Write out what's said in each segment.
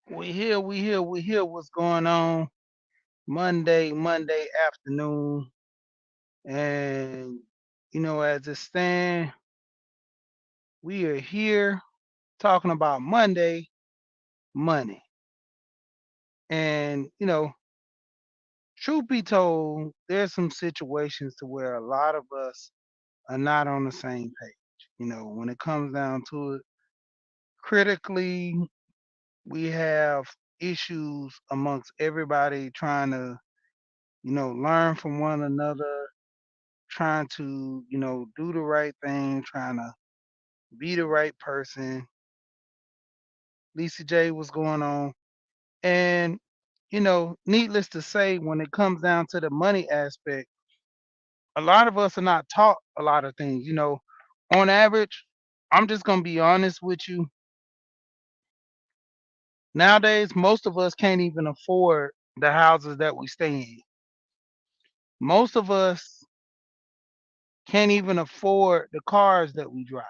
We here. What's going on? Monday afternoon, and as it stand, we are here talking about Monday money. And truth be told, there's some situations to where a lot of us are not on the same page. When it comes down to it, critically, we have issues amongst everybody trying to, learn from one another, trying to, do the right thing, trying to be the right person. Lisa J, what's going on? And, needless to say, when it comes down to the money aspect, a lot of us are not taught a lot of things. On average, I'm just going to be honest with you. Nowadays, most of us can't even afford the houses that we stay in. Most of us can't even afford the cars that we drive.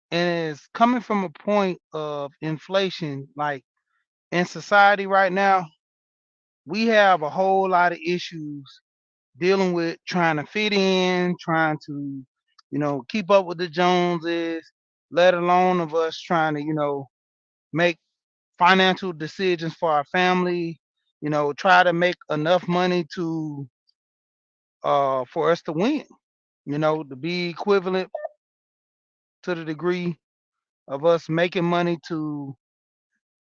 And it's coming from a point of inflation, like in society right now, we have a whole lot of issues dealing with trying to fit in, trying to, keep up with the Joneses, let alone of us trying to, make financial decisions for our family, try to make enough money to for us to win, to be equivalent to the degree of us making money to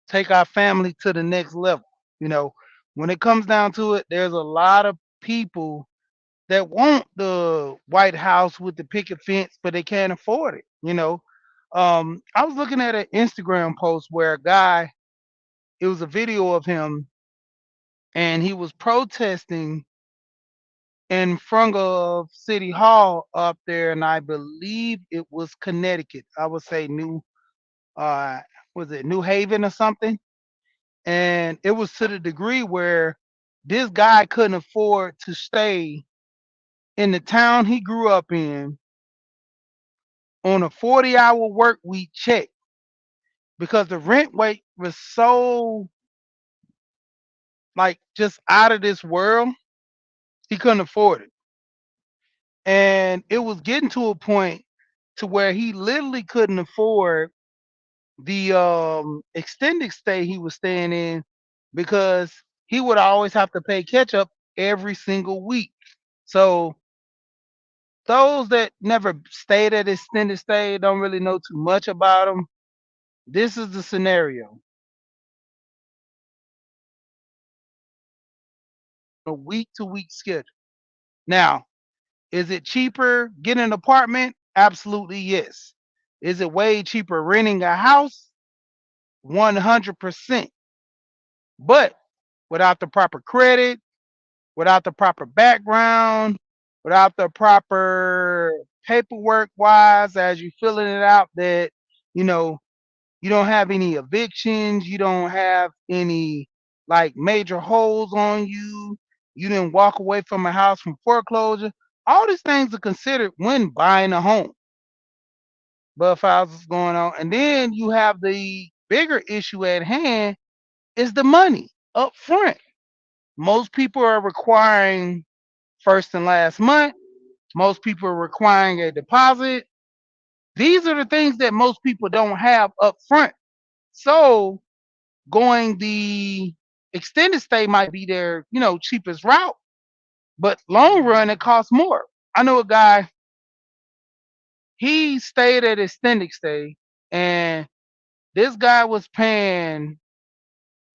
take our family to the next level. You know, when it comes down to it, there's a lot of people that want the White House with the picket fence, but they can't afford it. I was looking at an Instagram post where a guy, it was a video of him, and he was protesting in front of City Hall up there, and I believe it was Connecticut. I would say uh, was it New Haven or something? And it was to the degree where this guy couldn't afford to stay in the town he grew up in on a 40-hour work week check because the rent rate was so like just out of this world, he couldn't afford it. And it was getting to a point to where he literally couldn't afford the extended stay he was staying in because he would always have to pay catch up every single week. So those that never stayed at extended stay don't really know too much about them. This is the scenario: a week to week schedule. Now, is it cheaper getting an apartment? Absolutely yes. Is it way cheaper renting a house? 100%. But without the proper credit, without the proper background, without the proper paperwork wise, as you filling it out, that you know you don't have any evictions, you don't have any like major holes on you, you didn't walk away from a house from foreclosure. All these things are considered when buying a home. But files is going on. And then you have the bigger issue at hand is the money up front. Most people are requiring first and last month. Most people are requiring a deposit. These are the things that most people don't have up front. So going the extended stay might be their, cheapest route, but long run it costs more. I know a guy, he stayed at extended stay, and this guy was paying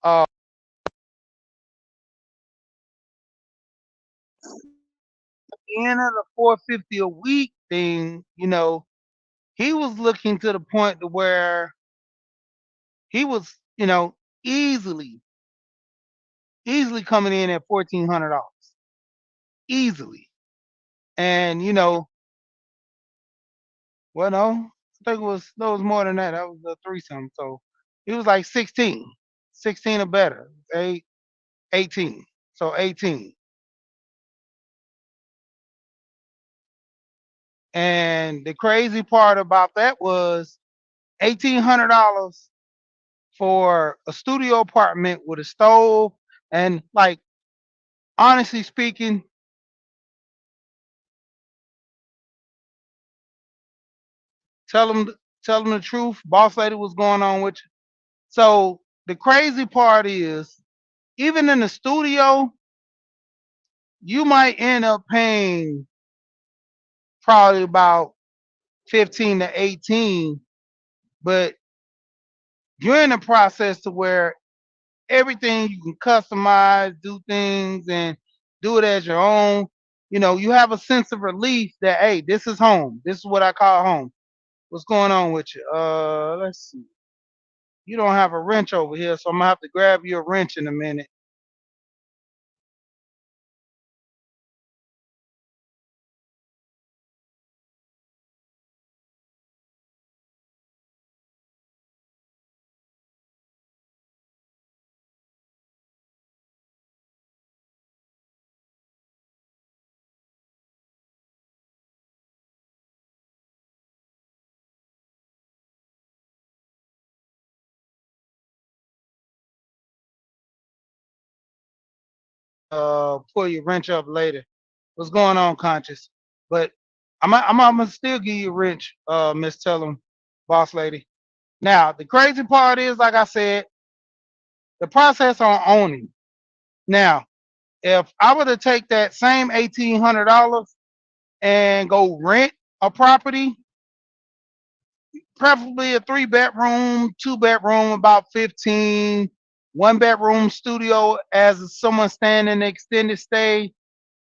uh end of the 450 a week thing, he was looking to the point to where he was, easily, easily coming in at $1,400. Easily. And well, no, I think it was no, it was more than that. That was a threesome. So he was like 16, 16 or better. 18. So 18. And the crazy part about that was $1,800 for a studio apartment with a stove and like honestly speaking, tell them tell them the truth. Boss lady, what's going on with you? So the crazy part is, even in the studio, you might end up paying probably about 15 to 18, but you're in a process to where everything you can customize, do things, and do it as your own. You know, you have a sense of relief that hey, this is home. This is what I call home. What's going on with you? Let's see. You don't have a wrench over here, so I'm gonna have to grab you a wrench in a minute. Pull your wrench up later. What's going on, conscious? But I'm gonna still give you a wrench, Miss Tellum, boss lady. Now the crazy part is, like I said, the process on owning. Now, if I were to take that same $1,800 and go rent a property, preferably a 3 bedroom, 2 bedroom, about 15, 1 bedroom studio as someone staying in extended stay,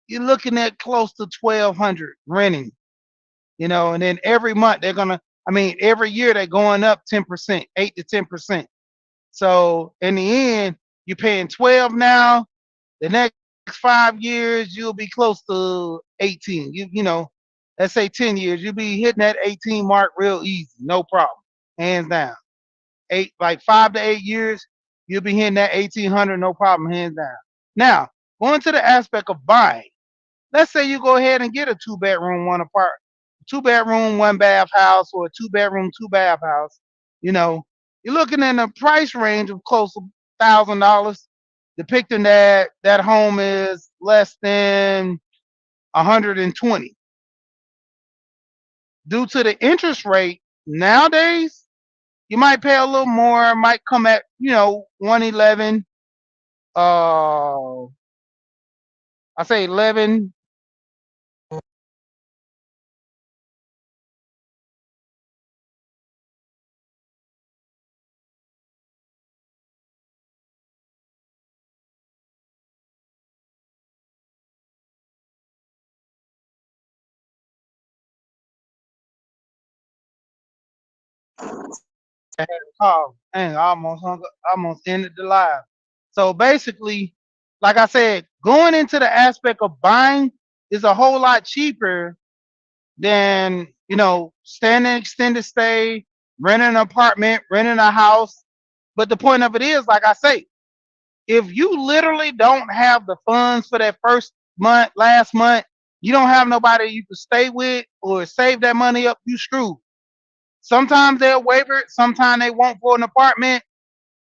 you're looking at close to 1,200 renting, you know, and then every month they're gonna, I mean, every year they're going up 10%, 8 to 10%. So in the end, you're paying 12 now. The next 5 years, you'll be close to 18. You know, let's say 10 years, you'll be hitting that 18 mark real easy, no problem, hands down. Eight, like 5 to 8 years, you'll be hitting that 1800, no problem, hands down. Now, going to the aspect of buying, let's say you go ahead and get a 2 bedroom, 2 bedroom, 1 bath house, or a 2 bedroom, 2 bath house. You know, you're looking in a price range of close to $1,000, depicting that that home is less than 120. Due to the interest rate nowadays, you might pay a little more. Might come at 111. I say 11. Oh, dang, I almost hung up, almost ended the live. So basically, like I said, going into the aspect of buying is a whole lot cheaper than, staying in extended stay, renting an apartment, renting a house. But the point of it is, like I say, if you literally don't have the funds for that first month, last month, you don't have nobody you can stay with or save that money up, you screwed. Sometimes they'll waiver it, sometimes they won't for an apartment.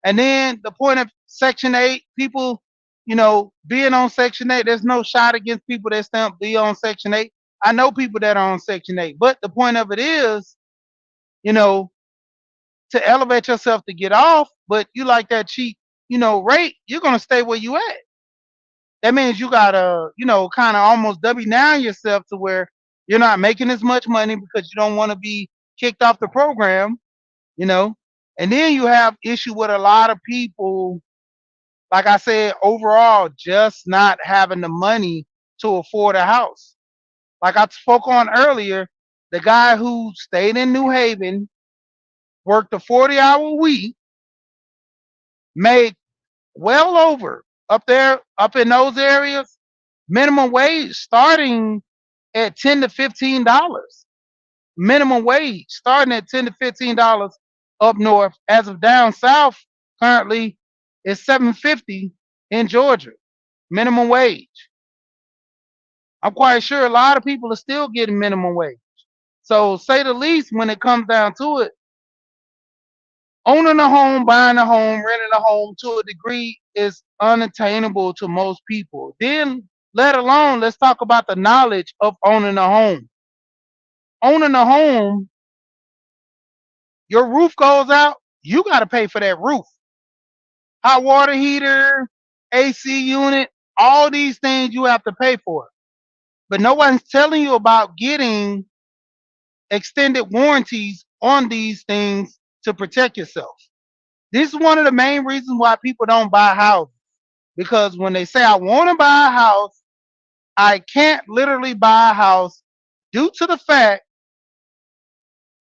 And then the point of Section 8, people, being on Section 8, there's no shot against people that still be on Section 8. I know people that are on Section 8, but the point of it is, you know, to elevate yourself to get off, but you like that cheap, rate, you're going to stay where you at. That means you got to, kind of almost dummy down yourself to where you're not making as much money because you don't want to be kicked off the program, you know. And then you have issue with a lot of people, like I said, overall, just not having the money to afford a house. Like I spoke on earlier, the guy who stayed in New Haven, worked a 40-hour week, made well over up there, up in those areas, minimum wage starting at $10 to $15. Minimum wage starting at $10 to $15 up north. As of down south, currently is 750 in Georgia. Minimum wage. I'm quite sure a lot of people are still getting minimum wage. So say the least, when it comes down to it, Owning a home, buying a home, renting a home to a degree is unattainable to most people. Then, let alone, let's talk about the knowledge of owning a home. Owning a home, your roof goes out, you got to pay for that roof. Hot water heater, AC unit, all these things you have to pay for. But no one's telling you about getting extended warranties on these things to protect yourself. This is one of the main reasons why people don't buy houses. Because when they say, I want to buy a house, I can't literally buy a house due to the fact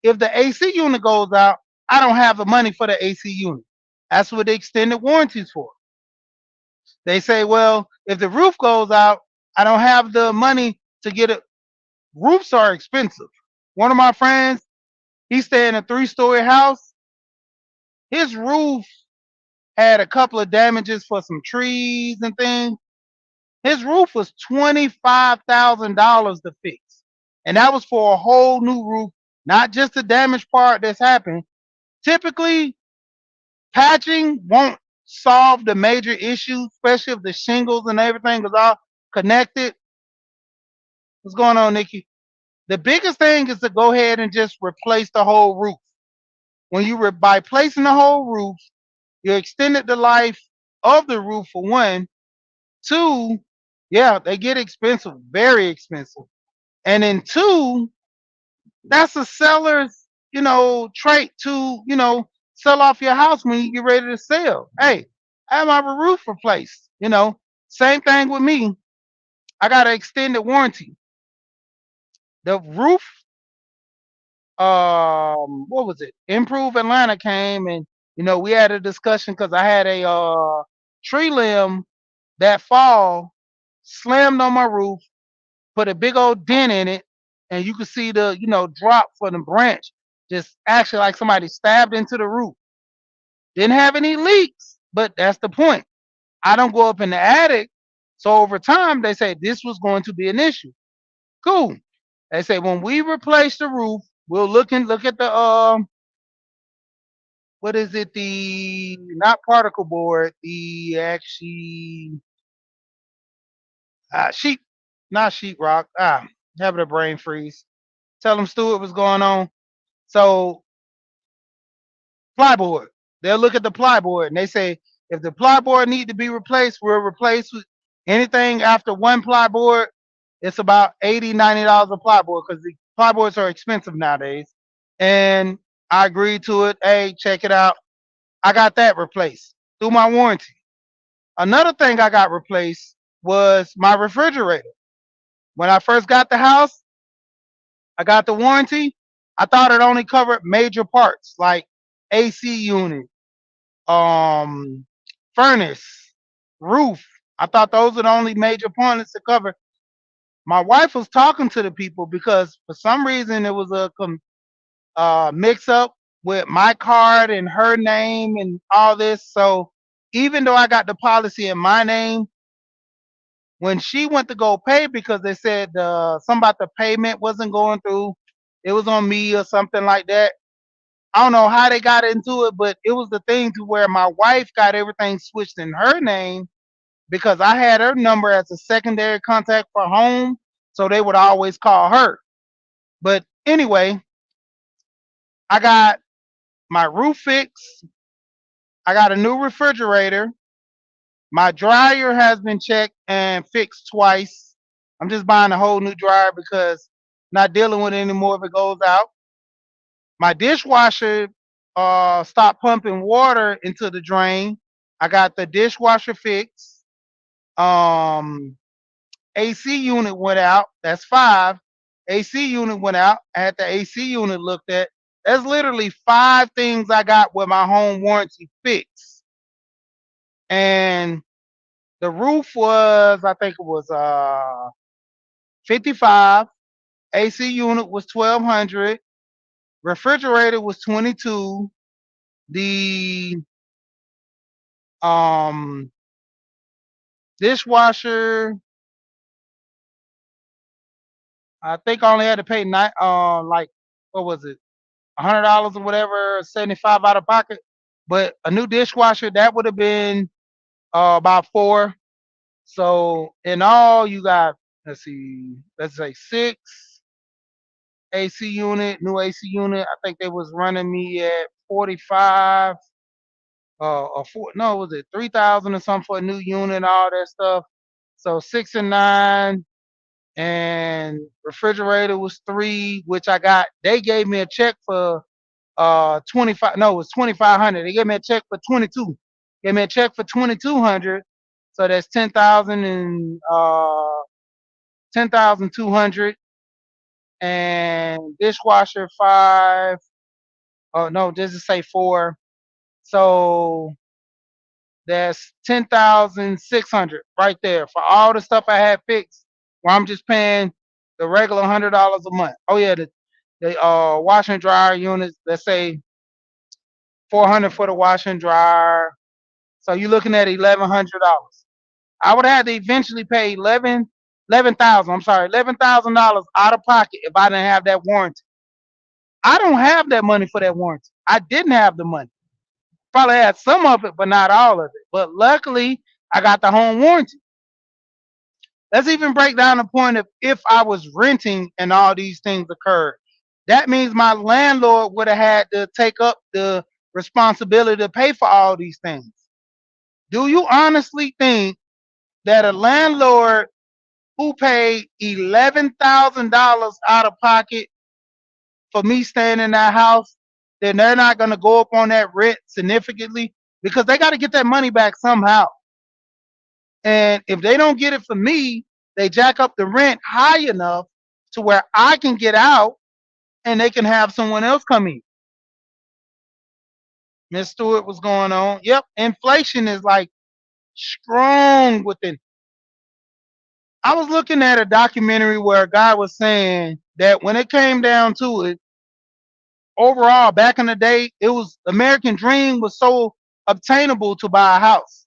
if the AC unit goes out, I don't have the money for the AC unit. That's what the extended warranties for. They say, well, if the roof goes out, I don't have the money to get it. Roofs are expensive. One of my friends, he stayed in a 3-story house. His roof had a couple of damages for some trees and things. His roof was $25,000 to fix. And that was for a whole new roof, not just the damaged part that's happened. Typically, patching won't solve the major issues, especially if the shingles and everything is all connected. What's going on, Nikki? The biggest thing is to go ahead and just replace the whole roof. When you by placing the whole roof, you extended the life of the roof for one. Two, yeah, they get expensive, very expensive. And then two, that's a seller's, trait to, sell off your house when you get ready to sell. Hey, I have my roof replaced. Same thing with me. I got an extended warranty. The roof, what was it? Improve Atlanta came and we had a discussion because I had a tree limb that fall slammed on my roof, put a big old dent in it, and you could see the drop for the branch, just actually like somebody stabbed into the roof. Didn't have any leaks, but that's the point. I don't go up in the attic, so over time they say this was going to be an issue. Cool. They say when we replace the roof, we'll look at the what is it? The not particle board, the actually sheet, not sheetrock. Having a brain freeze. Tell them Stuart what's going on. So plyboard. They'll look at the plyboard and they say if the plyboard need to be replaced, we'll replace with anything after one plyboard. It's about $80, $90 a plyboard because the plyboards are expensive nowadays. And I agreed to it. Hey, check it out. I got that replaced through my warranty. Another thing I got replaced was my refrigerator. When I first got the house, I got the warranty. I thought it only covered major parts like AC unit, um, furnace, roof. I thought those are the only major components to cover. My wife was talking to the people because for some reason it was a mix up with my card and her name and all this. So even though I got the policy in my name, when she went to go pay because they said something about the payment wasn't going through, it was on me or something like that. I don't know how they got into it, but it was the thing to where my wife got everything switched in her name because I had her number as a secondary contact for home, so they would always call her. But anyway, I got my roof fixed. I got a new refrigerator. My dryer has been checked and fixed twice. I'm just buying a whole new dryer because I'm not dealing with it anymore if it goes out. My dishwasher stopped pumping water into the drain. I got the dishwasher fixed. Um, AC unit went out. That's 5. AC unit went out. I had the AC unit looked at. That's literally 5 things I got with my home warranty fixed. And the roof was, I think it was 55. AC unit was 1200. Refrigerator was 22. The um dishwasher, I think I only had to pay like what was it, $100 or whatever, 75 out of pocket. But a new dishwasher that would have been about 4. So in all, you got, let's see, let's say 6 AC unit, new AC unit. I think they was running me at 45, or four, no, was it 3,000 or something for a new unit, all that stuff. So 6 and 9, and refrigerator was 3, which I got. They gave me a check for 25. No, it was 2,500. They gave me a check for 22. Gave me a check for 2,200. So that's 10,000 and 10,200, and dishwasher 5. Oh no, just to say 4. So that's 10,600 right there for all the stuff I had fixed. Where I'm just paying the regular $100 a month. Oh yeah, the washer and dryer units. Let's say 400 for the washer and dryer. So you're looking at $1,100. I would have to eventually pay 11,000. I'm sorry, $11,000 out of pocket if I didn't have that warranty. I don't have that money for that warranty. I didn't have the money. Probably had some of it, but not all of it. But luckily, I got the home warranty. Let's even break down the point of if I was renting and all these things occurred. That means my landlord would have had to take up the responsibility to pay for all these things. Do you honestly think that a landlord who paid $11,000 out of pocket for me staying in that house, then they're not going to go up on that rent significantly, because they got to get that money back somehow? And if they don't get it from me, they jack up the rent high enough to where I can get out and they can have someone else come in. Miss Stewart, what's going on? Yep, inflation is like strong within. I was looking at a documentary where a guy was saying that when it came down to it, overall, back in the day, it was American dream was so obtainable to buy a house.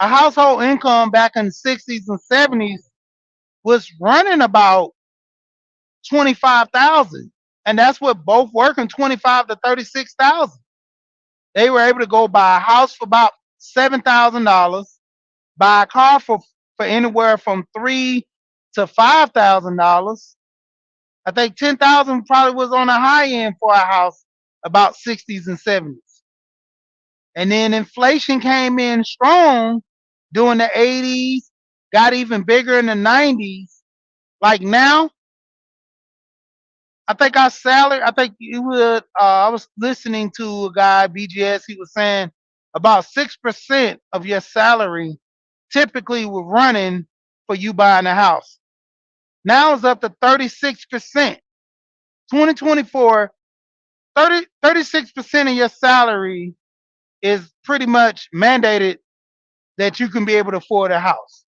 A household income back in the 60s and 70s was running about 25,000, and that's what both working 25 to 36,000. They were able to go buy a house for about $7,000, buy a car for anywhere from $3,000 to $5,000. I think 10,000 probably was on the high end for a house about 60s and 70s. And then inflation came in strong during the 80s, got even bigger in the 90s. Like now, I think our salary, I think you would, I was listening to a guy, BGS, he was saying about 6% of your salary typically was running for you buying a house. Now it's up to 36%. 2024, 36% of your salary is pretty much mandated that you can be able to afford a house.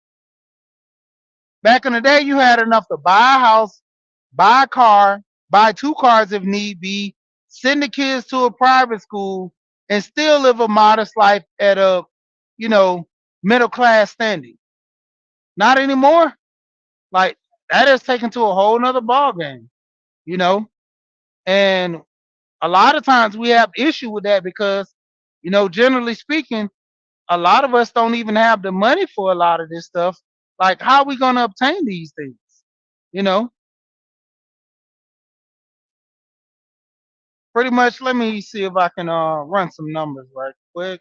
Back in the day, you had enough to buy a house, buy a car, buy 2 cars if need be, send the kids to a private school, and still live a modest life at a, you know, middle class standing. Not anymore. Like that is taken to a whole nother ball game, you know. And a lot of times we have issue with that because, generally speaking, a lot of us don't even have the money for a lot of this stuff. Like, how are we going to obtain these things? You know, pretty much. Let me see if I can run some numbers right quick.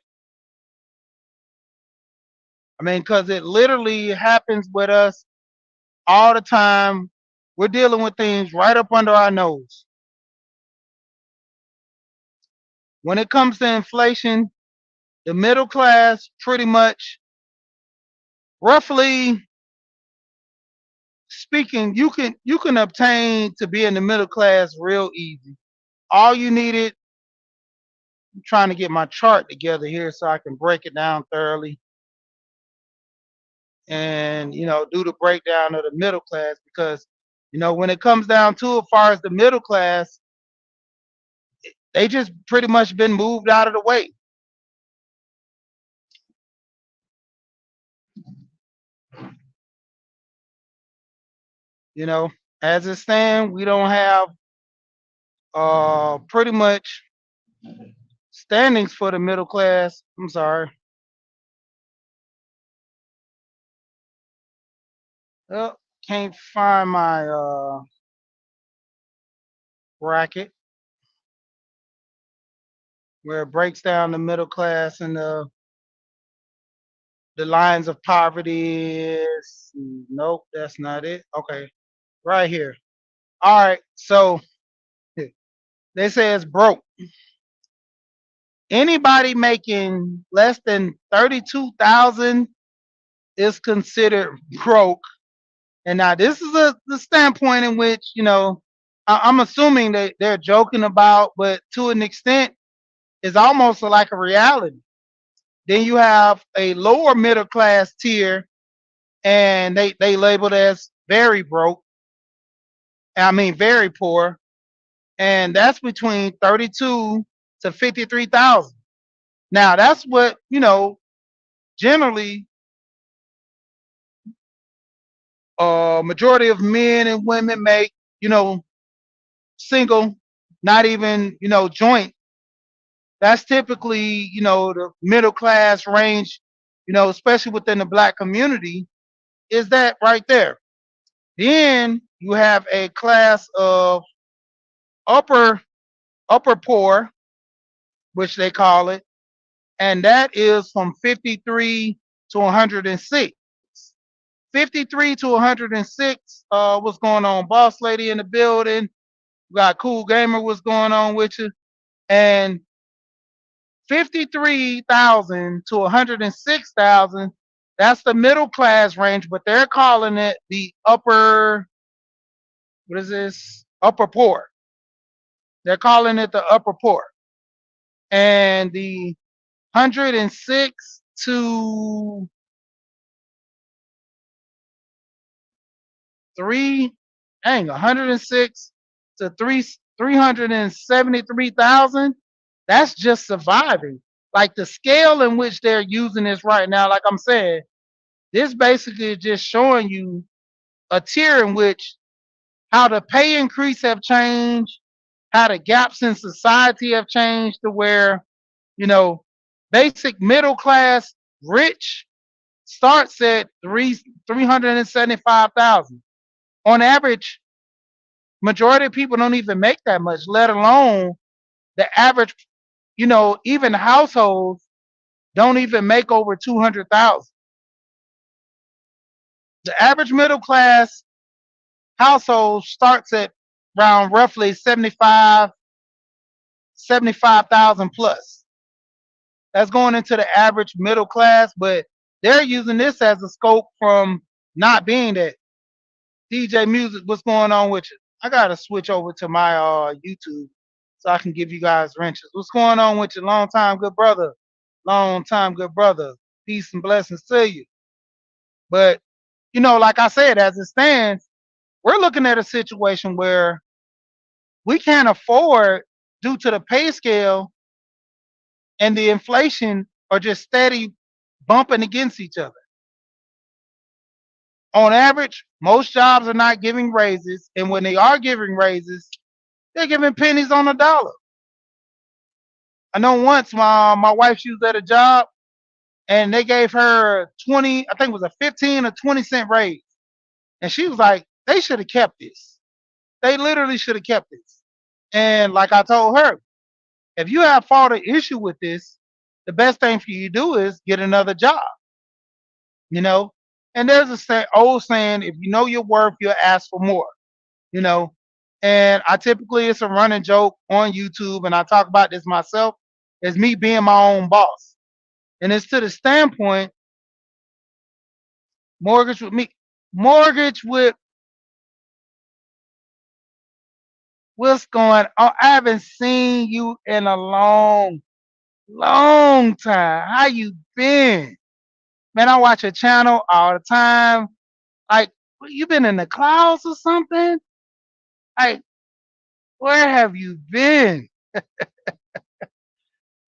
I mean, because it literally happens with us all the time. We're dealing with things right up under our nose. When it comes to inflation, the middle class pretty much, roughly speaking, you can obtain to be in the middle class real easy. All you needed, I'm trying to get my chart together here so I can break it down thoroughly and do the breakdown of the middle class, because when it comes down to it, as far as the middle class, they just pretty much been moved out of the way. You know, as it stands, we don't have pretty much Standings for the middle class. I'm sorry. Oh, can't find my bracket where it breaks down the middle class and the lines of poverty is. Nope, that's not it. Okay, right here. All right, so they say it's broke. Anybody making less than 32,000 is considered broke. And now this is the standpoint in which, I'm assuming that they're joking about, but to an extent, it's almost like a reality. Then you have a lower middle class tier, and they labeled as very broke. I mean, very poor, and that's between 32 to 53,000. Now that's what generally majority of men and women make. Single, not even joint. That's typically the middle class range. Especially within the black community, is that right there. Then you have a class of upper upper poor, which they call it, and that is from 53 to 106. 53 to 106. What's going on, boss lady in the building? We got cool gamer. What's going on with you? And 53,000 to 106,000. That's the middle class range, but they're calling it the upper. What is this? Upper poor. They're calling it the upper poor. And the 106 to three, 106 to 373,000. That's just surviving. Like the scale in which they're using this right now, like I'm saying, this basically is just showing you a tier in which how the pay increase have changed, how the gaps in society have changed to where, you know, basic middle class rich starts at 375,000. On average, majority of people don't even make that much, let alone the average, even households don't even make over 200,000. The average middle class household starts at around roughly 75,000 plus. That's going into the average middle class, but they're using this as a scope from not being that. DJ Music, what's going on with you? I gotta switch over to my YouTube so I can give you guys wrenches. What's going on with you? Long time, good brother. Long time, good brother. Peace and blessings to you. But like I said, as it stands, we're looking at a situation where we can't afford, due to the pay scale and the inflation, are just steady bumping against each other. On average, most jobs are not giving raises, and when they are giving raises, they're giving pennies on the dollar. I know once my wife, she was at a job and they gave her 20, I think it was a 15 or 20 cent raise. And she was like, they should have kept this. They literally should have kept this. And like I told her, if you have fought an issue with this, the best thing for you to do is get another job, you know? And there's a old saying, if you know your worth, you'll ask for more, you know? And I typically, it's a running joke on YouTube, and I talk about this myself, is me being my own boss. And it's to the standpoint, mortgage with me, mortgage with what's going on. I haven't seen you in a long, long time. How you been? Man, I watch your channel all the time. Like, you been in the clouds or something? Like, where have you been?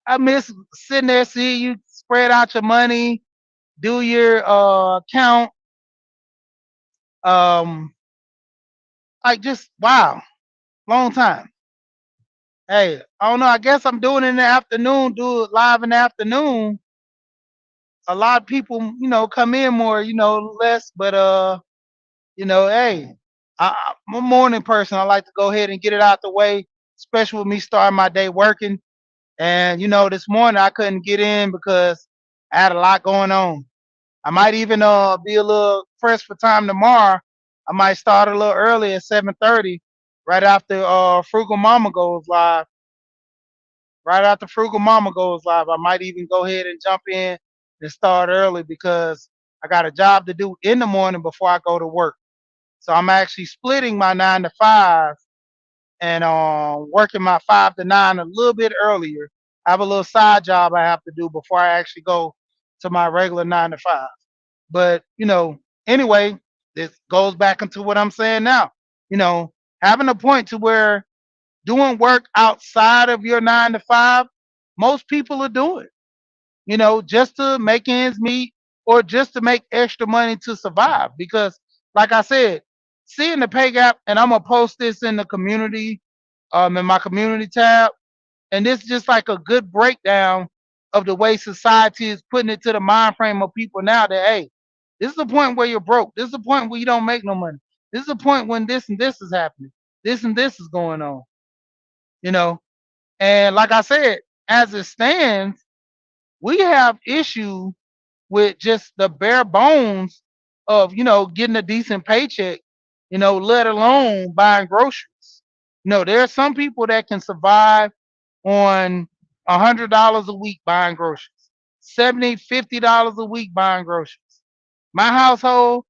I miss sitting there seeing you spread out your money, do your account. Um, like just wow, long time. Hey, I don't know. I guess I'm doing it in the afternoon. Do it live in the afternoon. A lot of people, come in more, less. But hey, I'm a morning person. I like to go ahead and get it out the way, especially with me starting my day working. And this morning I couldn't get in because I had a lot going on. I might even be a little pressed for time tomorrow. I might start a little early at 7:30, right after Frugal Mama goes live. Right after Frugal Mama goes live, I might even go ahead and jump in and start early because I got a job to do in the morning before I go to work. So I'm actually splitting my 9 to 5 and working my 5 to 9 a little bit earlier. I have a little side job I have to do before I actually go to my regular 9 to 5. But anyway, this goes back into what I'm saying now. You know, having a point to where doing work outside of your 9 to 5, most people are doing, just to make ends meet or just to make extra money to survive. Because, like I said, seeing the pay gap, and I'm gonna post this in the community, in my community tab, and this is just like a good breakdown of the way society is putting it to the mind frame of people now that, hey, this is the point where you're broke. This is the point where you don't make no money. This is the point when this and this is happening. This and this is going on. You know, and like I said, as it stands, we have issue with just the bare bones of, getting a decent paycheck, let alone buying groceries. There are some people that can survive on $100 a week buying groceries, 70, $50 a week buying groceries. My household,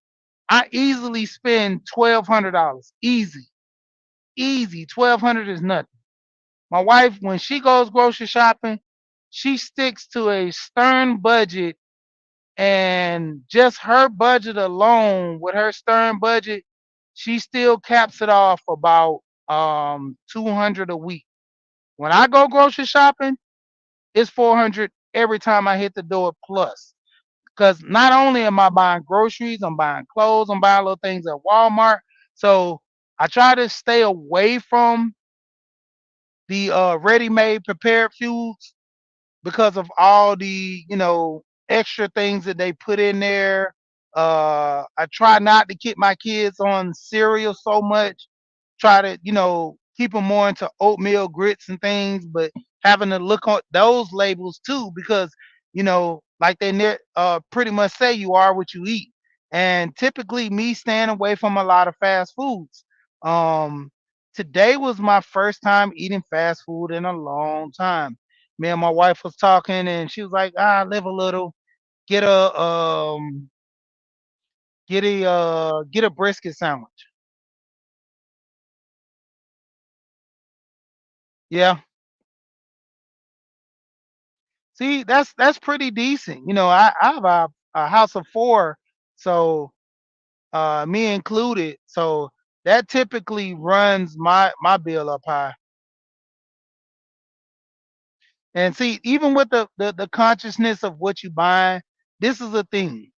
I easily spend $1,200. Easy. Easy. 1,200 is nothing. My wife, when she goes grocery shopping, she sticks to a stern budget, and just her budget alone, with her stern budget, she still caps it off about 200 a week. When I go grocery shopping, it's 400 every time I hit the door plus. Because not only am I buying groceries, I'm buying clothes, I'm buying little things at Walmart. So I try to stay away from the ready-made prepared foods because of all the extra things that they put in there. I try not to keep my kids on cereal so much. Try to keep them more into oatmeal grits and things, but having to look on those labels too because like pretty much say you are what you eat. And typically, me staying away from a lot of fast foods. Um, Today was my first time eating fast food in a long time. Me and my wife was talking, and she was like, live a little, get a brisket sandwich. Yeah. See, that's pretty decent. I have a house of four, so me included. So that typically runs my bill up high. And see, even with the consciousness of what you buying, this is the thing.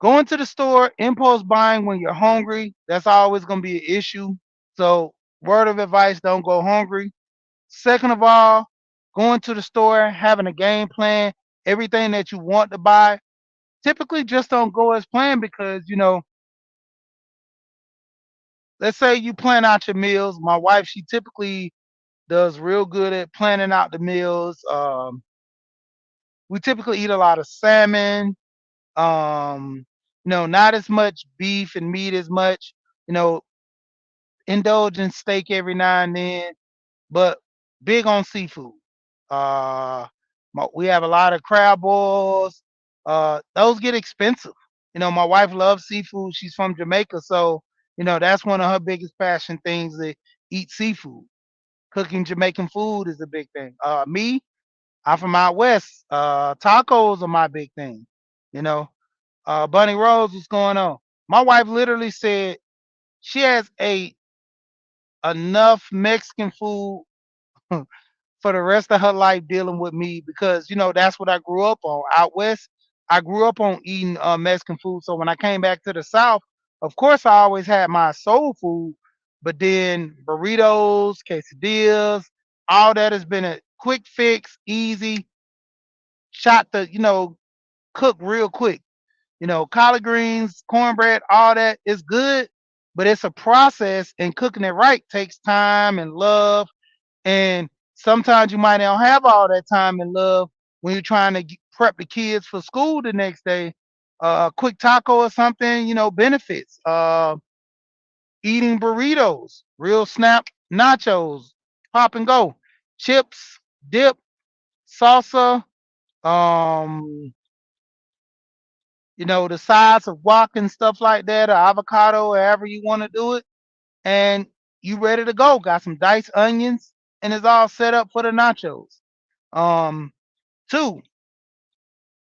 Going to the store, impulse buying when you're hungry, that's always gonna be an issue. So word of advice, don't go hungry. Second of all, going to the store, having a game plan, everything that you want to buy, typically just don't go as planned because, let's say you plan out your meals. My wife, she typically does real good at planning out the meals. We typically eat a lot of salmon, not as much beef and meat as much, you know, indulge in steak every now and then, but big on seafood. Uh, we have a lot of crab balls. Those get expensive. My wife loves seafood. She's from Jamaica, so that's one of her biggest passion things to eat seafood. Cooking Jamaican food is a big thing. Me, I'm from out west. Tacos are my big thing. You know, Bunny Rose, what's going on? My wife literally said she has ate enough Mexican food for the rest of her life dealing with me because that's what I grew up on out west. I grew up on eating Mexican food, so when I came back to the South, of course I always had my soul food, But then burritos, quesadillas, all that has been a quick fix, easy, shot the, cook real quick. Collard greens, cornbread, all that is good, but it's a process, and cooking it right takes time and love. And sometimes you might not have all that time and love when you're trying to prep the kids for school the next day. A quick taco or something, benefits. Eating burritos, real snap nachos, pop and go, chips, dip, salsa, um, the size of guac and stuff like that, or avocado, however you want to do it, and you ready to go. Got some diced onions, and it's all set up for the nachos. Um, Two,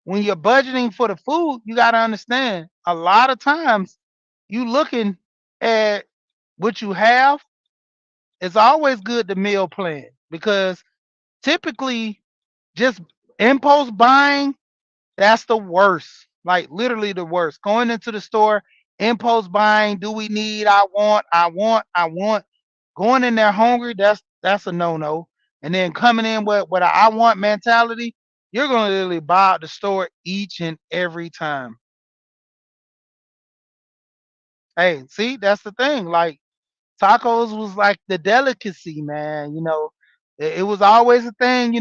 when you're budgeting for the food, you got to understand a lot of times you looking at what you have. It's always good to meal plan, because typically just impulse buying, that's the worst. Like literally the worst. Going into the store, impulse buying, do we need, I want. Going in there hungry, that's a no-no. And then coming in with a I want mentality, you're gonna literally buy out the store each and every time. Hey, see, that's the thing. Like tacos was like the delicacy, man. It was always a thing,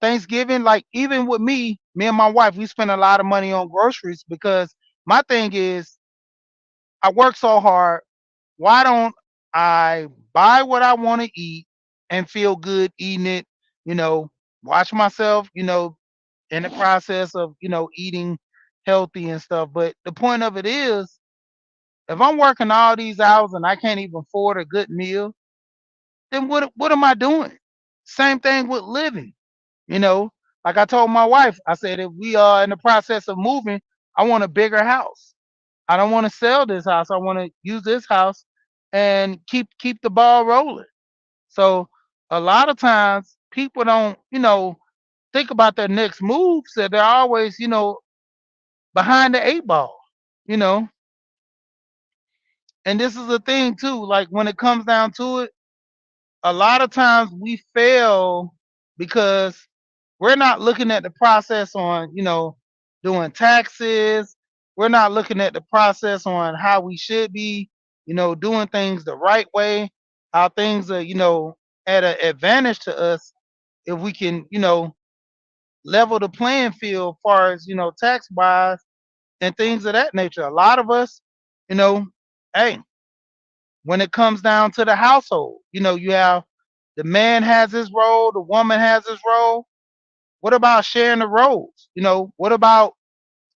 Thanksgiving, like even with me and my wife, we spend a lot of money on groceries, because my thing is I work so hard. Why don't I buy what I want to eat and feel good eating it? You know, Watch myself, in the process of, eating healthy and stuff. But the point of it is, if I'm working all these hours and I can't even afford a good meal, then what am I doing? Same thing with living. You know, like I told my wife, I said if we are in the process of moving, I want a bigger house. I don't want to sell this house. I want to use this house and keep the ball rolling. So a lot of times people don't, think about their next move. So they're always, behind the eight ball, you know. And this is the thing too. Like when it comes down to it, a lot of times we fail because we're not looking at the process on, doing taxes. We're not looking at the process on how we should be, doing things the right way, how things are, at an advantage to us if we can, level the playing field as far as, tax wise and things of that nature. A lot of us, you know, hey, when it comes down to the household, you have the man has his role, the woman has his role. What about sharing the roles? What about,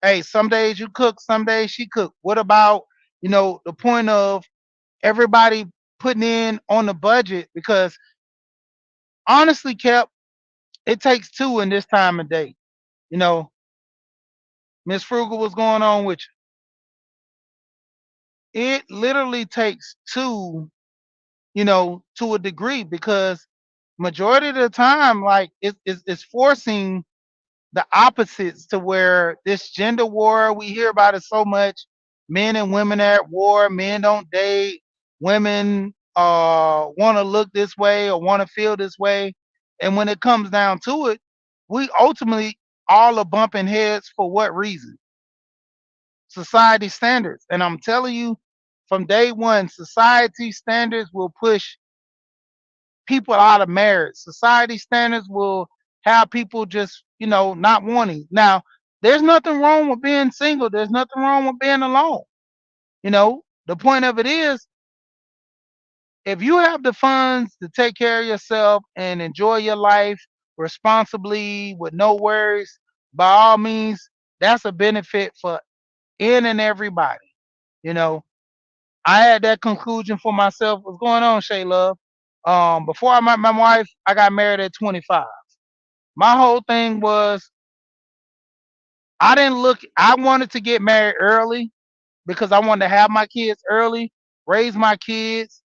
hey, some days you cook, some days she cook. What about, the point of everybody putting in on the budget? Because honestly, kept it takes two in this time of day. You know, Miss Frugal, what's going on with you? It literally takes two, to a degree, because majority of the time, like it's forcing the opposites, to where this gender war we hear about it so much. Men and women are at war. Men don't date. Women want to look this way or want to feel this way. And when it comes down to it, we ultimately all are bumping heads for what reason? Society standards. And I'm telling you, from day one, society standards will push people out of marriage. Society standards will have people just, not wanting. Now, there's nothing wrong with being single. There's nothing wrong with being alone. The point of it is, if you have the funds to take care of yourself and enjoy your life responsibly with no worries, by all means, that's a benefit for in and everybody. You know, I had that conclusion for myself. What's going on, Shay Love? Before I met my wife, I got married at 25. My whole thing was I didn't look. I wanted to get married early because I wanted to have my kids early, raise my kids.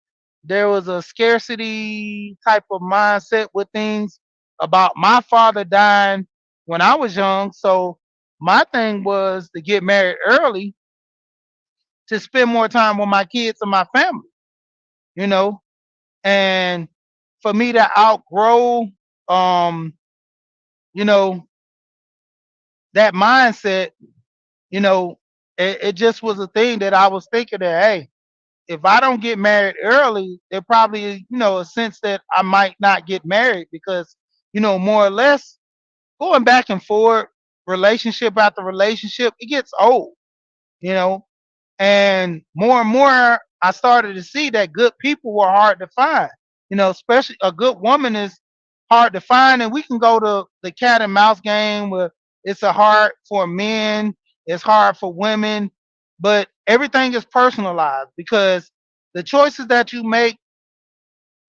There was a scarcity type of mindset with things about my father dying when I was young. So my thing was to get married early to spend more time with my kids and my family. you know, and for me to outgrow, um, you know, that mindset, you know, it just was a thing that I was thinking that, hey, if I don't get married early, there probably is, a sense that I might not get married because, more or less going back and forth, relationship after relationship, it gets old, you know. And more, I started to see that good people were hard to find. Especially a good woman is hard to find, and we can go to the cat and mouse game where it's a hard for men, it's hard for women, but everything is personalized because the choices that you make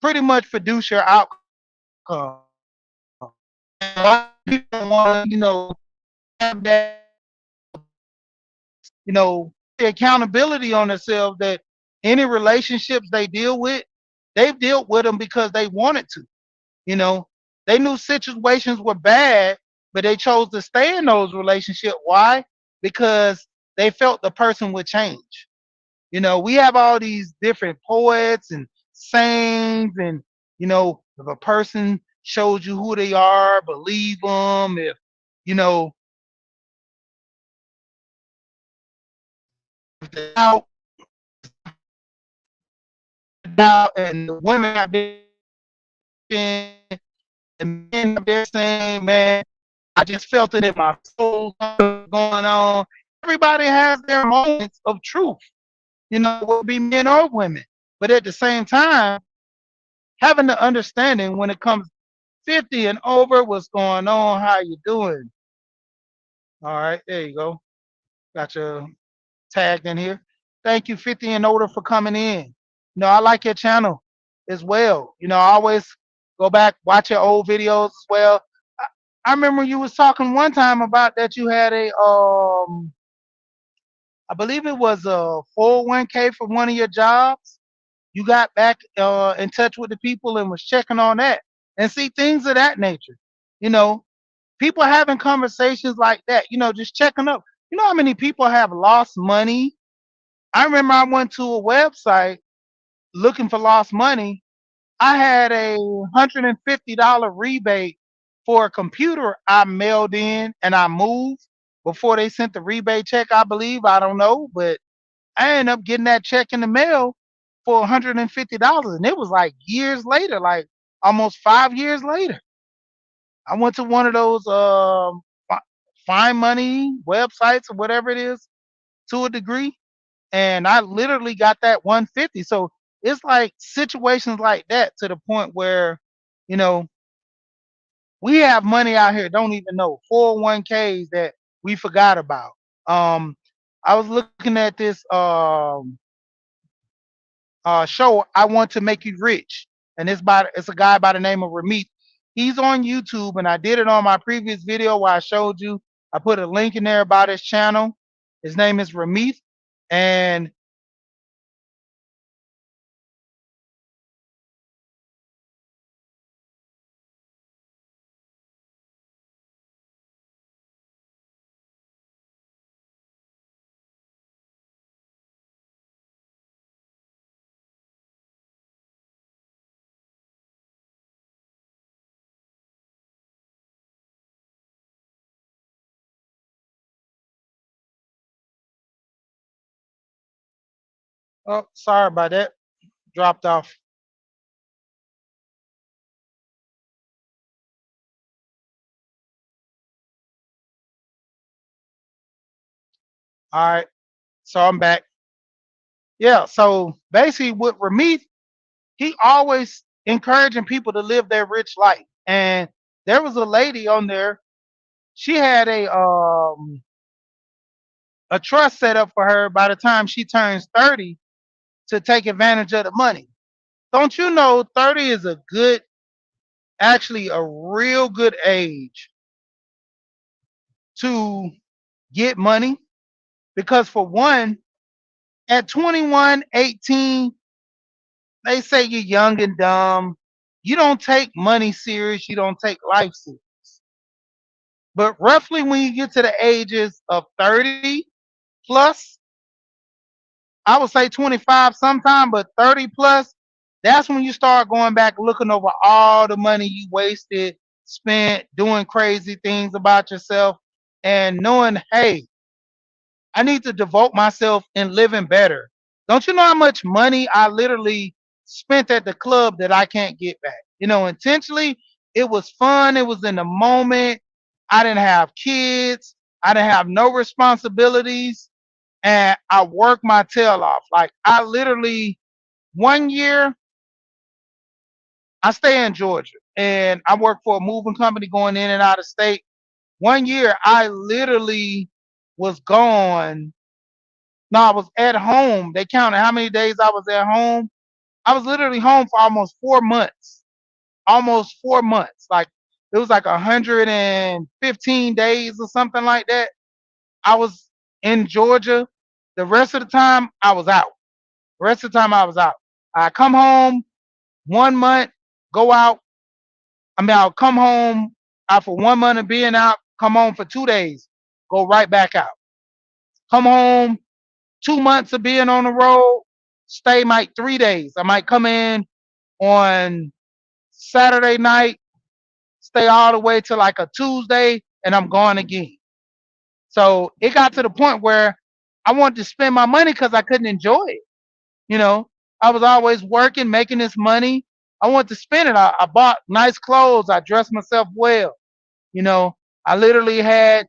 pretty much produce your outcome. And a lot of people want to, have that, the accountability on themselves that any relationships they deal with, they've dealt with them because they wanted to. You know, they knew situations were bad, but they chose to stay in those relationships. Why? Because they felt the person would change. We have all these different poets and sayings, and if a person shows you who they are, believe them. If you know, if the doubt, and the women have been, the men have been saying, man, I just felt it in my soul going on. Everybody has their moments of truth, will be men or women. But at the same time, having the understanding when it comes 50 and over, what's going on, how you doing? All right, there you go. Got your tagged in here. Thank you, 50 and older, for coming in. I like your channel as well. I always go back, watch your old videos as well. I, I remember you was talking one time about that you had I believe it was a 401k for one of your jobs. You got back in touch with the people and was checking on that. And see, things of that nature. You know, People having conversations like that, just checking up. You know how many people have lost money? I remember I went to a website looking for lost money. I had a $150 rebate for a computer I mailed in and I moved before they sent the rebate check, I believe. I don't know, but I ended up getting that check in the mail for $150. And it was like years later, like almost 5 years later. I went to one of those find money websites or whatever it is to a degree, and I literally got that 150. So it's like situations like that to the point where, you know, we have money out here, don't even know 401ks that we forgot about. Um, I was looking at this show, I Want to Make You Rich, and it's a guy by the name of Ramit. He's on YouTube, and I did it on my previous video where I showed you. I put a link in there about his channel. His name is Ramit, and oh, sorry about that, dropped off. All right, so I'm back. Yeah, so basically, with Ramit, he always encouraging people to live their rich life. And there was a lady on there. She had a trust set up for her by the time she turns 30 to take advantage of the money. Don't you know 30 is a good, actually a real good age to get money? Because for one, at 21, 18, they say you're young and dumb. You don't take money serious, you don't take life serious. But roughly when you get to the ages of 30 plus, I would say 25 sometime, but 30 plus, That's when you start going back looking over all the money you wasted, spent doing crazy things about yourself, and knowing, hey, I need to devote myself in living better. Don't you know how much money I literally spent at the club that I can't get back? Intentionally, it was fun. It was in the moment. I didn't have kids. I didn't have no responsibilities. And I worked my tail off. Like, I literally, one year, I stay in Georgia and I work for a moving company going in and out of state. One year, I literally was gone. No, I was at home. They counted how many days I was at home. I was literally home for almost 4 months. Almost 4 months. Like, it was like 115 days or something like that. I was in Georgia. The rest of the time I was out. The rest of the time I was out. I come home 1 month, go out. I'll come home after 1 month of being out, come home for 2 days, go right back out. Come home 2 months of being on the road, stay might 3 days. I might come in on Saturday night, stay all the way to like a Tuesday, and I'm gone again. So it got to the point where I wanted to spend my money because I couldn't enjoy it. You know, I was always working, making this money. I wanted to spend it. I bought nice clothes. I dressed myself well. You know, I literally had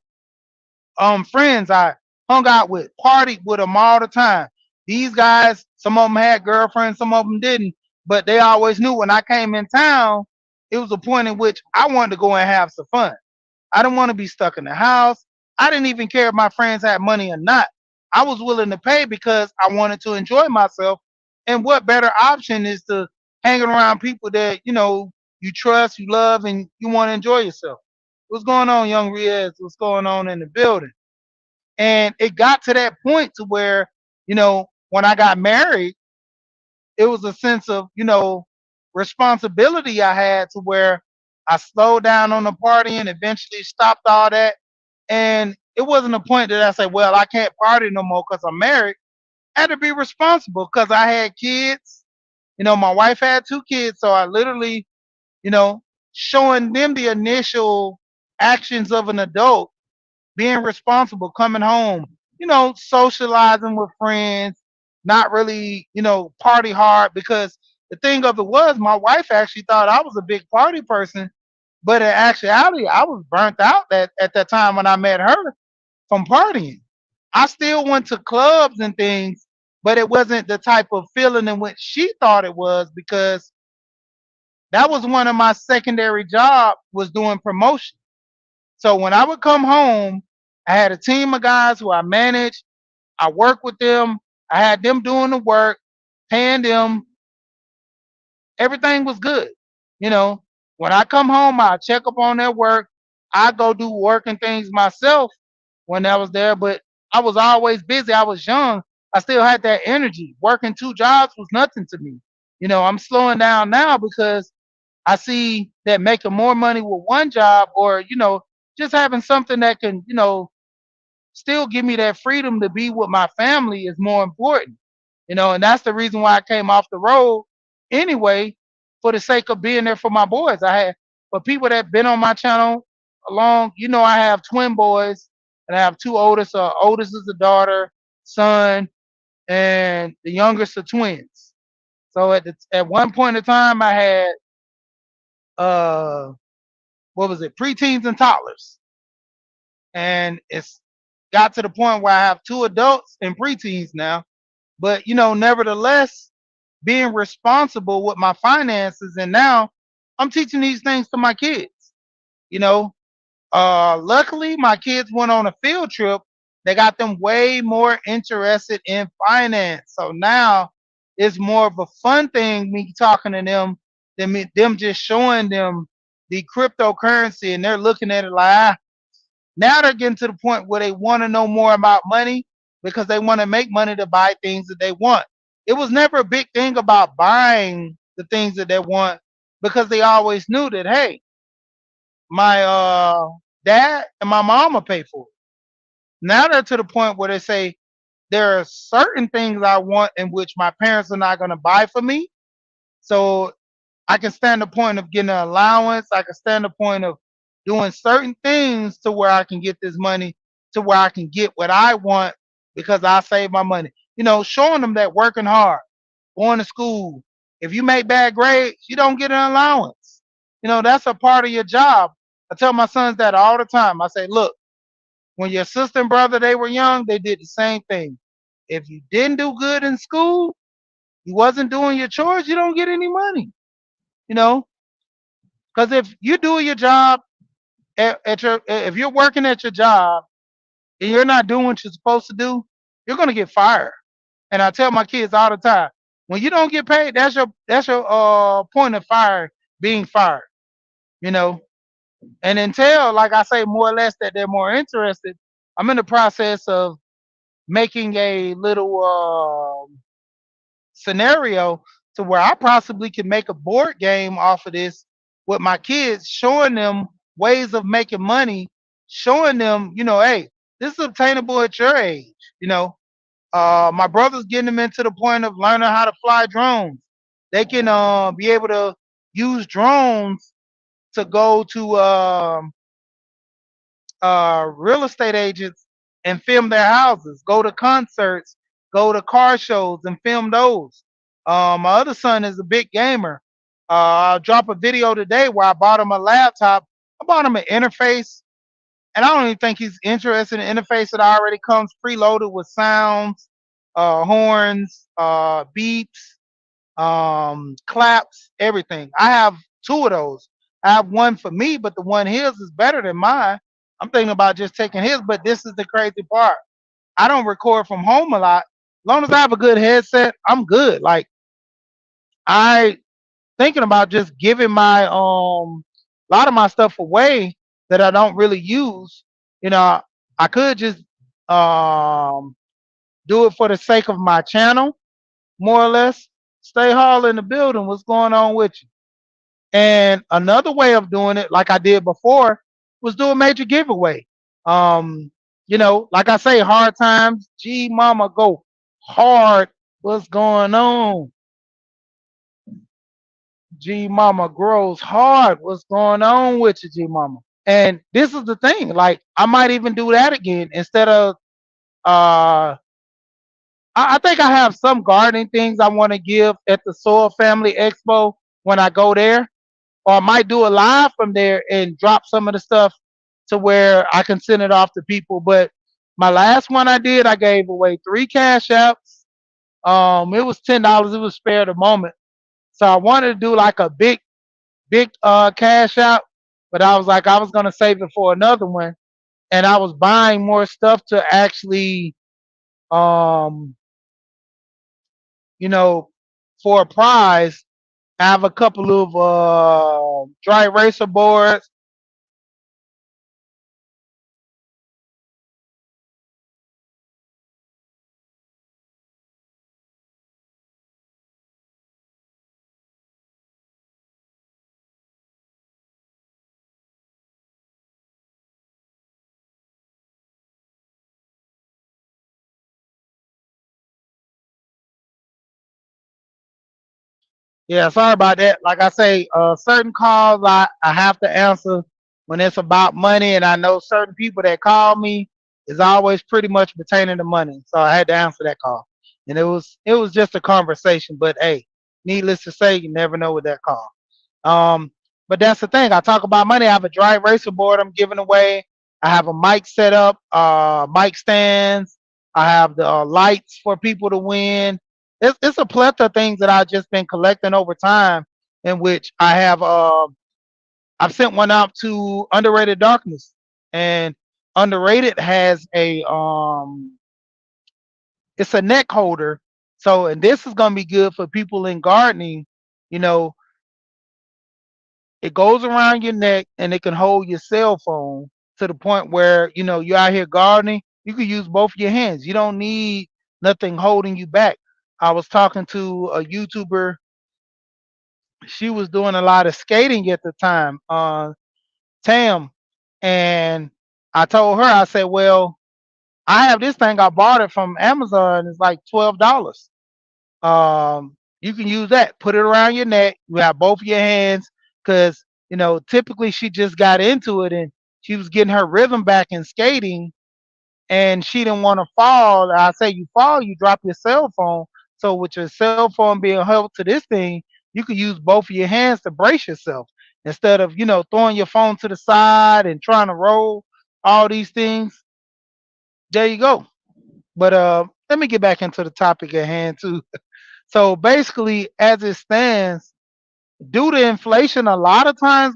friends I hung out with, partied with them all the time. These guys, some of them had girlfriends, some of them didn't, but they always knew when I came in town, it was a point in which I wanted to go and have some fun. I didn't want to be stuck in the house. I didn't even care if my friends had money or not. I was willing to pay because I wanted to enjoy myself. And what better option is to hanging around people that you trust, you love, and you want to enjoy yourself. What's going on, young Riaz? What's going on in the building? And it got to that point to where, when I got married, it was a sense of, responsibility I had to where I slowed down on the partying, eventually stopped all that. And it wasn't a point that I said, well, I can't party no more because I'm married. I had to be responsible because I had kids. My wife had 2 kids. So I literally, you know, showing them the initial actions of an adult, being responsible, coming home, socializing with friends, not really, party hard because the thing of it was my wife actually thought I was a big party person, but in actuality, I was burnt out at that time when I met her from partying. I still went to clubs and things, but it wasn't the type of feeling in which she thought it was because that was one of my secondary job was doing promotion. So when I would come home, I had a team of guys who I managed. I worked with them. I had them doing the work, paying them. Everything was good. You know, when I come home, I check up on their work. I go do work and things myself when I was there, but I was always busy. I was young. I still had that energy. Working 2 jobs was nothing to me. I'm slowing down now because I see that making more money with one job or, just having something that can, still give me that freedom to be with my family is more important. And that's the reason why I came off the road anyway, for the sake of being there for my boys. I had for people that been on my channel along, I have twin boys and I have 2 oldest. Oldest is a daughter, son, and the youngest are twins. So at one point in time I had uh what was it, preteens and toddlers. And it's got to the point where I have 2 adults and preteens now. But nevertheless, being responsible with my finances, and now I'm teaching these things to my kids. You know, luckily my kids went on a field trip. They got them way more interested in finance. So now it's more of a fun thing me talking to them than them just showing them the cryptocurrency and they're looking at it like, now they're getting to the point where they want to know more about money because they want to make money to buy things that they want. It was never a big thing about buying the things that they want because they always knew that, hey, my dad and my mom will pay for it. Now they're to the point where they say there are certain things I want in which my parents are not going to buy for me. So I can stand the point of getting an allowance. I can stand the point of doing certain things to where I can get this money to where I can get what I want because I save my money. Showing them that working hard, going to school. If you make bad grades, you don't get an allowance. That's a part of your job. I tell my sons that all the time. I say, look, when your sister and brother they were young, they did the same thing. If you didn't do good in school, you wasn't doing your chores, you don't get any money. You know, because if you do your job at your, if you're working at your job and you're not doing what you're supposed to do, you're gonna get fired. And I tell my kids all the time, when you don't get paid, that's your point of fire being fired. You know, and until like I say more or less that they're more interested, I'm in the process of making a little scenario to where I possibly can make a board game off of this with my kids, showing them ways of making money, showing them, hey, this is obtainable at your age. You know, my brother's getting them into the point of learning how to fly drones. They can be able to use drones to go to real estate agents and film their houses, go to concerts, go to car shows and film those. My other son is a big gamer. I'll drop a video today where I bought him a laptop. I bought him an interface, and I don't even think he's interested in an interface that already comes preloaded with sounds, horns, beeps, claps, everything. I have two of those. I have one for me, but the one his is better than mine. I'm thinking about just taking his, but this is the crazy part. I don't record from home a lot. As long as I have a good headset, I'm good. Like I thinking about just giving my a lot of my stuff away that I don't really use. You know, I could just um do it for the sake of my channel, more or less. Stay Hall in the building. What's going on with you? And another way of doing it, like I did before, was do a major giveaway. Um, like I say, hard times. G Mama go hard. What's going on? G Mama grows hard. What's going on with you, G Mama? And this is the thing. Like I might even do that again instead of. I think I have some gardening things I want to give at the Soil Family Expo when I go there, or I might do a live from there and drop some of the stuff to where I can send it off to people. But my last one I did, I gave away 3 cash apps. It was $10. It was spare the moment, so I wanted to do like a big cash app, but I was like I was gonna save it for another one, and I was buying more stuff to actually um you know for a prize. I have a couple of dry eraser boards. Yeah, sorry about that. Like I say, certain calls I have to answer when it's about money, and I know certain people that call me is always pretty much pertaining to money. So I had to answer that call, and it was just a conversation. But hey, needless to say, you never know with that call. Um, but that's the thing. I talk about money. I have a dry eraser board I'm giving away. I have a mic set up, mic stands. I have the lights for people to win. It's a plethora of things that I've just been collecting over time, in which I have. I've sent one out to Underrated Darkness, and Underrated has it's a neck holder. So, and this is gonna be good for people in gardening. You know, it goes around your neck and it can hold your cell phone to the point where, you're out here gardening, you can use both your hands. You don't need nothing holding you back. I was talking to a YouTuber. She was doing a lot of skating at the time, Tam. And I told her, I said, well, I have this thing. I bought it from Amazon. It's like $12. You can use that. Put it around your neck. You have both your hands because typically she just got into it and she was getting her rhythm back in skating and she didn't want to fall. I say you fall, you drop your cell phone. So with your cell phone being held to this thing, you could use both of your hands to brace yourself instead of throwing your phone to the side and trying to roll all these things. There you go. But let me get back into the topic at hand too. So basically, as it stands, due to inflation, a lot of times.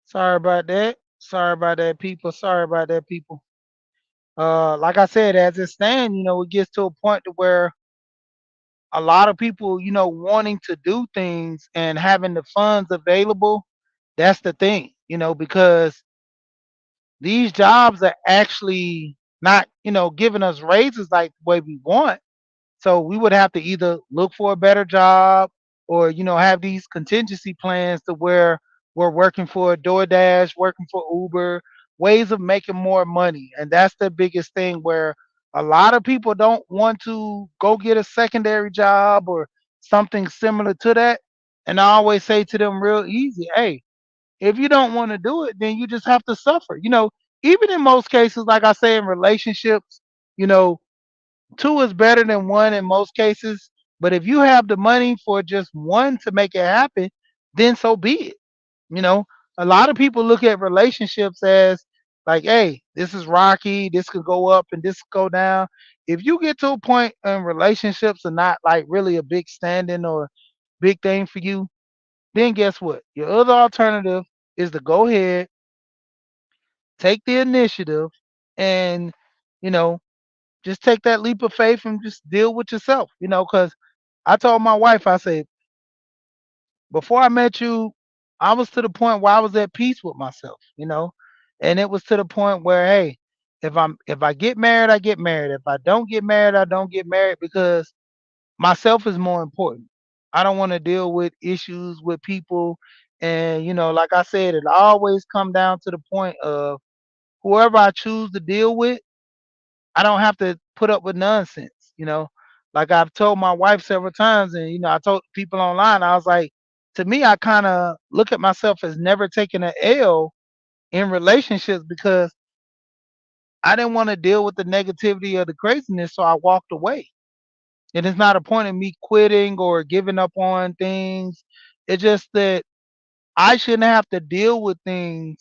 Sorry about that. Sorry about that, people. Sorry about that, people. Like I said, as it stands, it gets to a point to where a lot of people, wanting to do things and having the funds available. That's the thing, because these jobs are actually not, giving us raises like the way we want. So we would have to either look for a better job or, have these contingency plans to where we're working for DoorDash, working for Uber, ways of making more money. And that's the biggest thing where a lot of people don't want to go get a secondary job or something similar to that. And I always say to them real easy, hey, if you don't want to do it, then you just have to suffer. Even in most cases, like I say in relationships, you know, two is better than one in most cases. But if you have the money for just one to make it happen, then so be it. You know, a lot of people look at relationships as like, hey, this is rocky, this could go up and this could go down. If you get to a point in relationships are not like really a big standing or big thing for you, then guess what? Your other alternative is to go ahead, take the initiative, and you know, just take that leap of faith and just deal with yourself, because I told my wife, I said, before I met you, I was to the point where I was at peace with myself. And it was to the point where, hey, if I get married, I get married. If I don't get married, I don't get married because myself is more important. I don't want to deal with issues with people. And, like I said, it always come down to the point of whoever I choose to deal with, I don't have to put up with nonsense. Like I've told my wife several times, and I told people online, I was like, to me, I kind of look at myself as never taking an L in relationships because I didn't want to deal with the negativity or the craziness, so I walked away. And it's not a point of me quitting or giving up on things. It's just that I shouldn't have to deal with things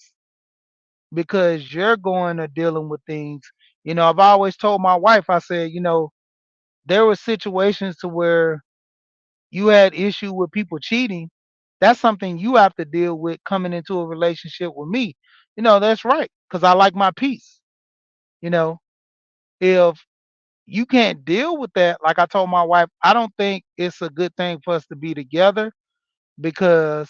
because you're going to dealing with things. I've always told my wife, I said, there were situations to where you had issue with people cheating. That's something you have to deal with coming into a relationship with me. That's right, because I like my peace. You know, if you can't deal with that, like I told my wife, I don't think it's a good thing for us to be together because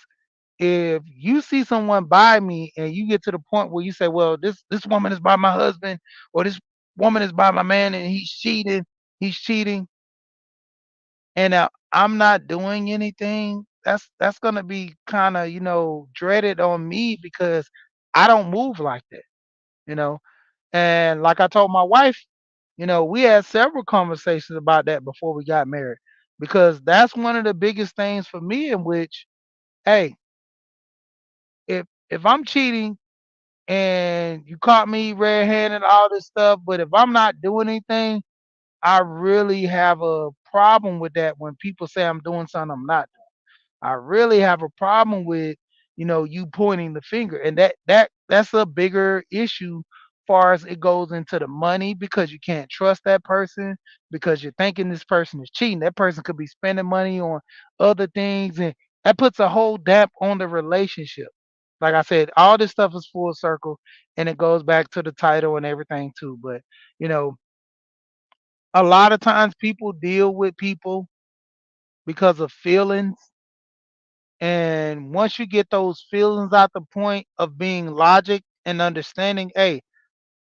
if you see someone by me and you get to the point where you say, well, this woman is by my husband or this woman is by my man and he's cheating, and I'm not doing anything, that's gonna be kind of dreaded on me because I don't move like that, you know. And like I told my wife, we had several conversations about that before we got married because that's one of the biggest things for me in which, hey, if I'm cheating, and you caught me red-handed, all this stuff. But if I'm not doing anything, I really have a problem with that when people say I'm doing something I'm not. I really have a problem with, you pointing the finger, and that's a bigger issue far as it goes into the money because you can't trust that person because you're thinking this person is cheating. That person could be spending money on other things, and that puts a whole damp on the relationship. Like I said, all this stuff is full circle, and it goes back to the title and everything too. But you know, a lot of times people deal with people because of feelings, and once you get those feelings out the point of being logic and understanding, hey,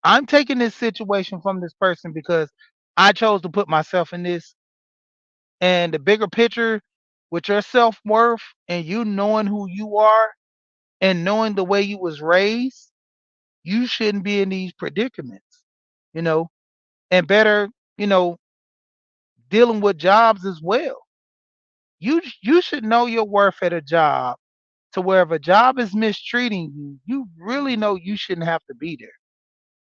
I'm taking this situation from this person because I chose to put myself in this. And the bigger picture with your self worth and you knowing who you are and knowing the way you was raised, you shouldn't be in these predicaments, you know, and better, you know, dealing with jobs as well. You should know your worth at a job to where if a job is mistreating you, you really know you shouldn't have to be there.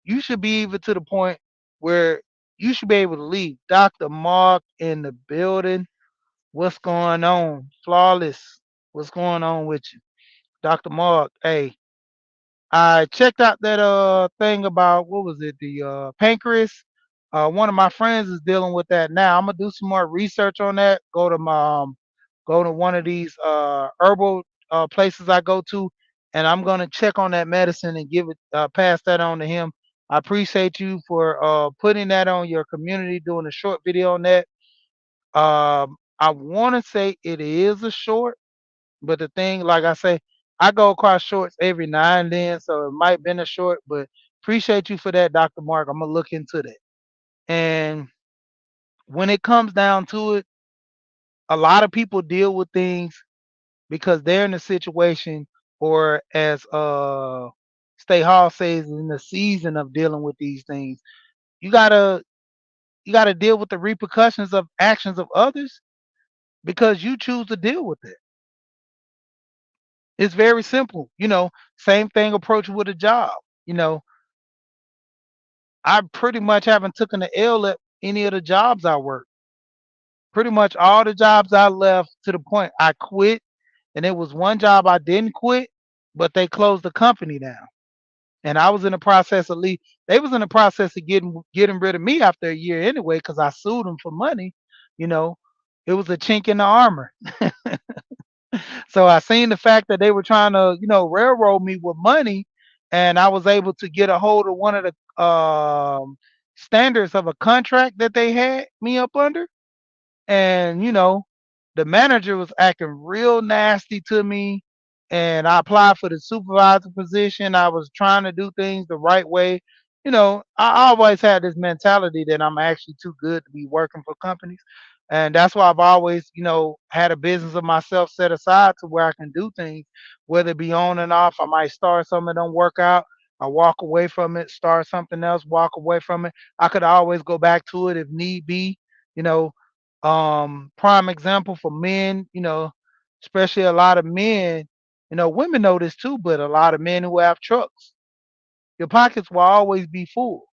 You should be even to the point where you should be able to leave. Dr. Mark in the building. What's going on? Flawless. What's going on with you? Dr. Mark, hey, I checked out that thing about what was it, the pancreas. One of my friends is dealing with that now. I'm gonna do some more research on that. Go to one of these herbal places I go to, and I'm gonna check on that medicine and give it pass that on to him. I appreciate you for putting that on your community, doing a short video on that. I want to say it is a short, but the thing, like I say, I go across shorts every now and then, so it might have been a short, but appreciate you for that, Dr. Mark. I'm gonna look into that. And when it comes down to it, a lot of people deal with things because they're in a situation, or as Stay Hall says, in the season of dealing with these things. You gotta you gotta deal with the repercussions of actions of others because you choose to deal with it. It's very simple. Same thing approach with a job. You know, I pretty much haven't taken the L at any of the jobs I work. Pretty much all the jobs I left to the point I quit, and it was one job I didn't quit, but they closed the company down. And I was in the process of they was in the process of getting rid of me after a year anyway because I sued them for money. You know, it was a chink in the armor. So I seen the fact that they were trying to, railroad me with money, and I was able to get a hold of one of the standards of a contract that they had me up under. And the manager was acting real nasty to me, and I applied for the supervisor position. I was trying to do things the right way. I always had this mentality that I'm actually too good to be working for companies, and that's why I've always had a business of myself set aside to where I can do things, whether it be on and off. I might start something that don't work out, I walk away from it, start something else, walk away from it. I could always go back to it if need be. you know Prime example for men, especially a lot of men, women know this too, but a lot of men who have trucks, your pockets will always be full.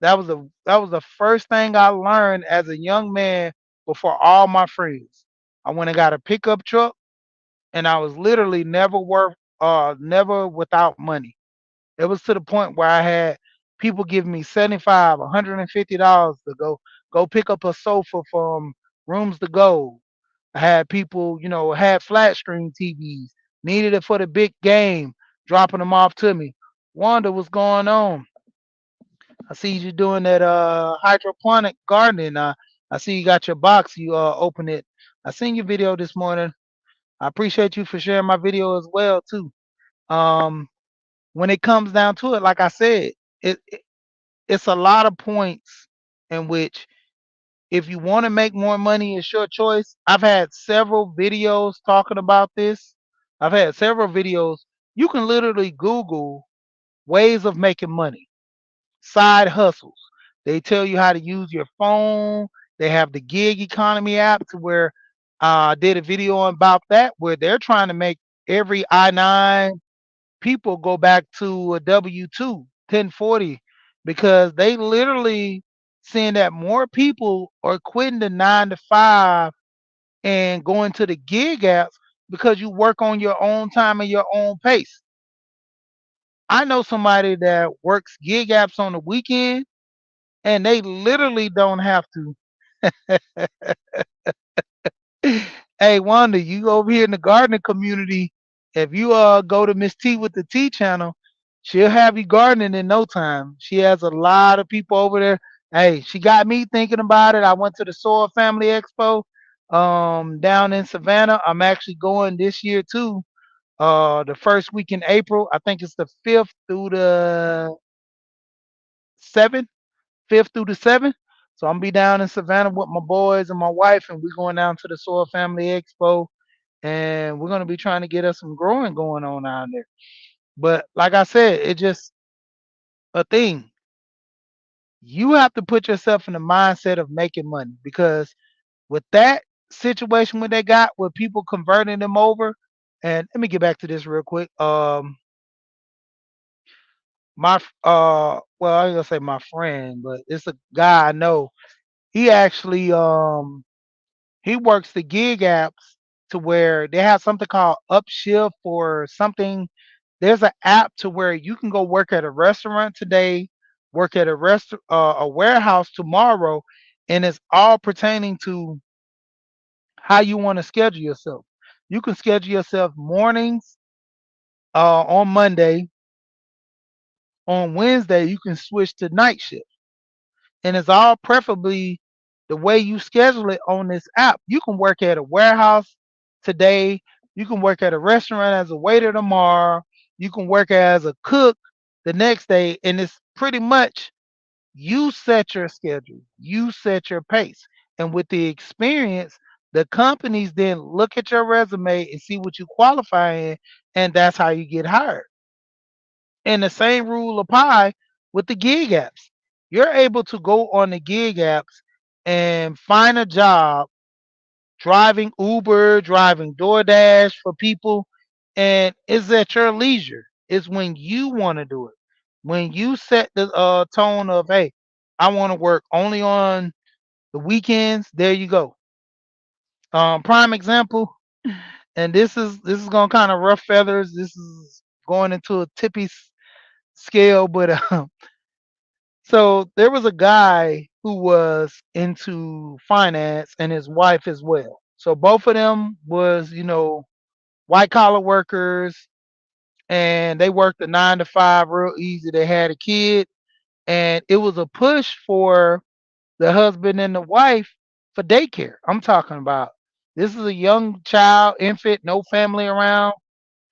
That was the first thing I learned as a young man before all my friends. I went and got a pickup truck, and I was literally never without money. It was to the point where I had people giving me 75, $150 to go pick up a sofa from Rooms to Go. I had people, had flat screen TVs, needed it for the big game, dropping them off to me. Wanda, what's going on? I see you doing that hydroponic gardening. I see you got your box. You open it. I seen your video this morning. I appreciate you for sharing my video as well too. Um, when it comes down to it, like I said, it's a lot of points in which if you want to make more money, it's your choice. I've had several videos talking about this. I've had several videos. You can literally Google ways of making money, side hustles. They tell you how to use your phone. They have the gig economy app to where I did a video about that where they're trying to make every I 9 people go back to a W-2 1040 because they literally seeing that more people are quitting the 9 to 5 and going to the gig apps because you work on your own time and your own pace. I know somebody that works gig apps on the weekend and they literally don't have to. Hey, Wanda, you over here in the gardening community, if you go to Miss T with the T channel, she'll have you gardening in no time. She has a lot of people over there. Hey, she got me thinking about it. I went to the Soil Family Expo down in Savannah. I'm actually going this year too. The first week in April. I think it's the 5th through the 7th, 5th through the 7th. So I'm gonna be down in Savannah with my boys and my wife, and we're going down to the Soil Family Expo, and we're gonna be trying to get us some growing going on out there. But like I said, it's just a thing. You have to put yourself in the mindset of making money because with that situation what they got with people converting them over, and let me get back to this real quick. Well, I was gonna say my friend, but it's a guy I know. He actually he works the gig apps to where they have something called Upshift or something. There's an app to where you can go work at a restaurant today, work at a warehouse tomorrow, and it's all pertaining to how you want to schedule yourself. You can schedule yourself mornings on Monday. On Wednesday, you can switch to night shift, and it's all preferably the way you schedule it on this app. You can work at a warehouse today. You can work at a restaurant as a waiter tomorrow. You can work as a cook the next day, and it's pretty much you set your schedule, you set your pace, and with the experience, the companies then look at your resume and see what you qualify in, and that's how you get hired. And the same rule apply with the gig apps. You're able to go on the gig apps and find a job driving Uber, driving DoorDash for people, and it's at your leisure. It's when you want to do it. When you set the tone of, hey, I want to work only on the weekends. There you go. Prime example, and this is gonna kind of rough feathers. This is going into a tippy scale, but so there was a guy who was into finance and his wife as well. So both of them was, white collar workers and they worked a 9 to 5 real easy. They had a kid and it was a push for the husband and the wife for daycare. I'm talking about this is a young child, infant, no family around.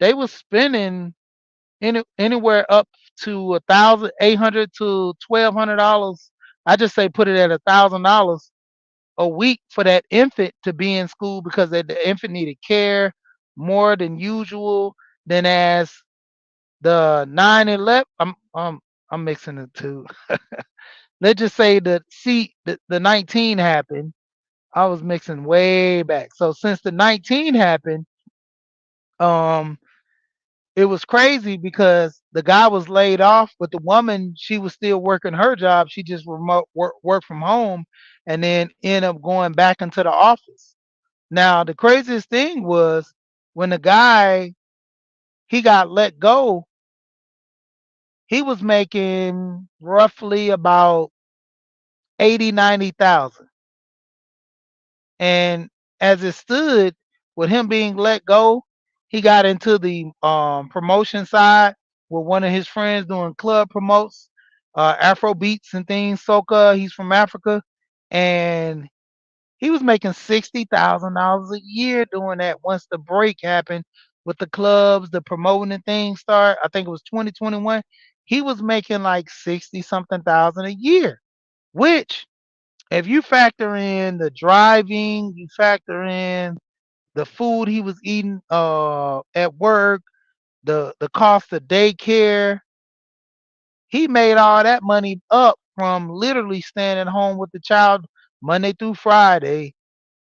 They was spending anywhere up to 1,800 to $1,200. I just say put it at $1,000 a week for that infant to be in school because the infant needed care more than usual. Than as the 9/11, I'm mixing the two. Let's just say the 19 happened. I was mixing way back. So since the 19 happened, um, it was crazy because the guy was laid off, but the woman, she was still working her job. She just remote work from home and then end up going back into the office. Now, the craziest thing was when the guy he got let go, he was making roughly about 80, 90,000. And as it stood, with him being let go, he got into the promotion side with one of his friends doing club promotes, Afro beats and things, soca. He's from Africa, and he was making $60,000 a year doing that. Once the break happened with the clubs, the promoting and things start. I think it was 2021. He was making like 60 something thousand a year, which if you factor in the driving, you factor in the food he was eating at work, the cost of daycare, he made all that money up from literally staying at home with the child Monday through Friday.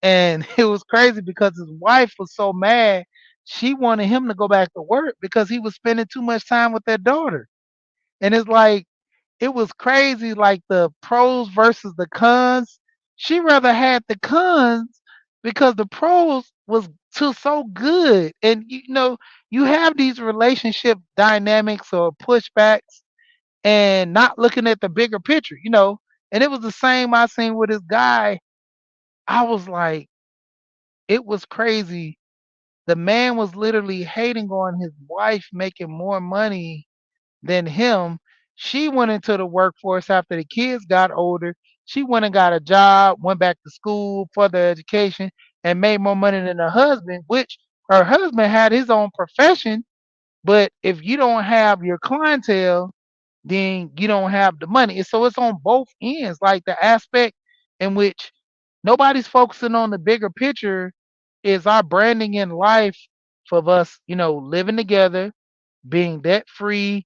And it was crazy because his wife was so mad. she wanted him to go back to work because he was spending too much time with their daughter. And it's like it was crazy, like the pros versus the cons. She rather had the cons because the pros was too so good. And you have these relationship dynamics or pushbacks and not looking at the bigger picture. And it was the same I seen with this guy. I was like, it was crazy. The man was literally hating on his wife making more money than him. She went into the workforce after the kids got older. She went and got a job, went back to school, further education, and made more money than her husband, which her husband had his own profession. But if you don't have your clientele, then you don't have the money. And so it's on both ends, like the aspect in which nobody's focusing on the bigger picture is our branding in life for us, living together, being debt free,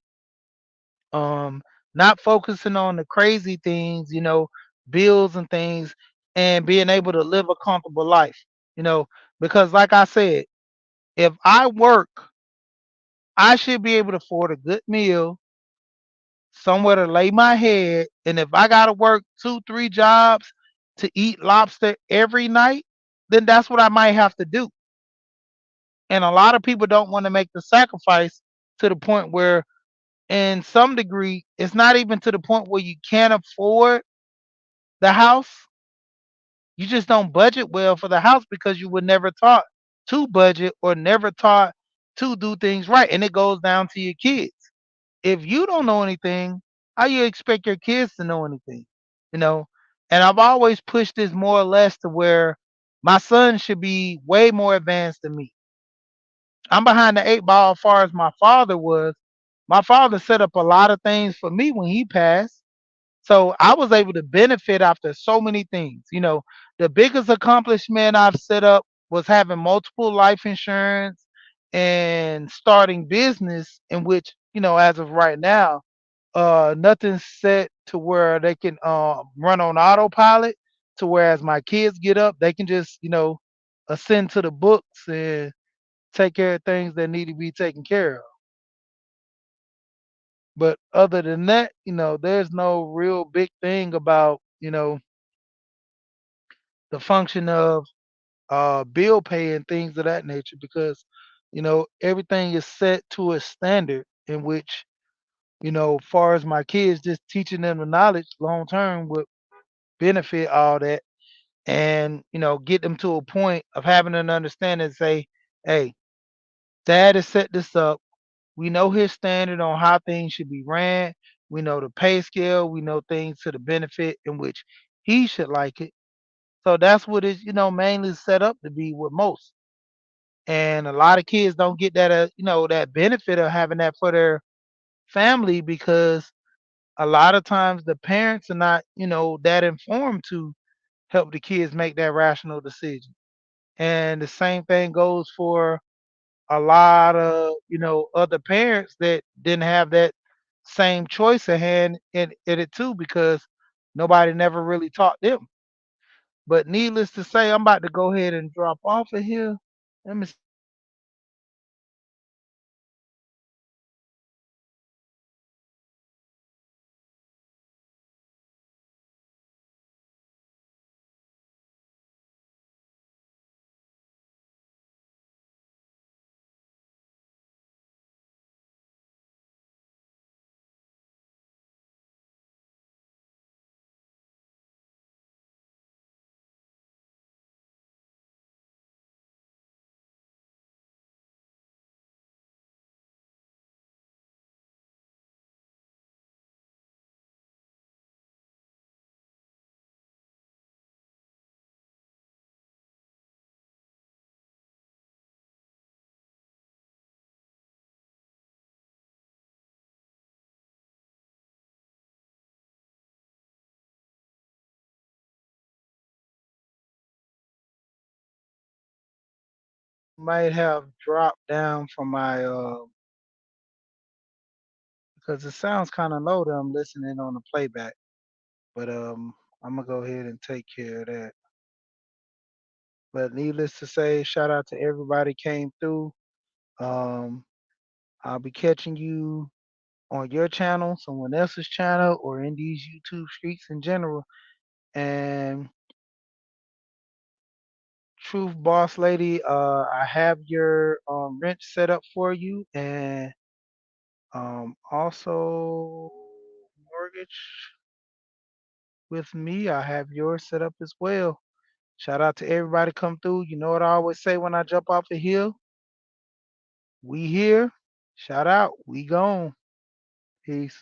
um, not focusing on the crazy things, bills and things, and being able to live a comfortable life, you know, because like I said, if I work, I should be able to afford a good meal, somewhere to lay my head. And if I got to work two, three jobs to eat lobster every night, then that's what I might have to do. And a lot of people don't want to make the sacrifice to the point where, in some degree, it's not even to the point where you can't afford the house. You just don't budget well for the house because you were never taught to budget or never taught to do things right. And it goes down to your kids. If you don't know anything, how you expect your kids to know anything? You know? And I've always pushed this more or less to where my son should be way more advanced than me. I'm behind the eight ball as far as my father was. My father set up a lot of things for me when he passed. So I was able to benefit after so many things. The biggest accomplishment I've set up was having multiple life insurance and starting business in which, as of right now, nothing's set to where they can run on autopilot to whereas my kids get up, they can just, ascend to the books and take care of things that need to be taken care of. But other than that, there's no real big thing about, the function of bill pay and things of that nature because, everything is set to a standard in which, far as my kids, just teaching them the knowledge long term would benefit all that and, get them to a point of having an understanding and say, hey, dad has set this up. We know his standard on how things should be ran. We know the pay scale. We know things to the benefit in which he should like it. So that's what it's, mainly set up to be with most. And a lot of kids don't get that, that benefit of having that for their family because a lot of times the parents are not, that informed to help the kids make that rational decision. And the same thing goes for a lot of other parents that didn't have that same choice of hand in it too because nobody never really taught them. But needless to say, I'm about to go ahead and drop off of here. Let me might have dropped down from my because it sounds kind of low that I'm listening on the playback. But I'm gonna go ahead and take care of that. But needless to say, shout out to everybody came through. Um, I'll be catching you on your channel, someone else's channel, or in these YouTube streets in general. And Truth Boss Lady, I have your rent set up for you, and also mortgage with me. I have yours set up as well. Shout out to everybody come through. You know what I always say when I jump off a hill? We here. Shout out. We gone. Peace.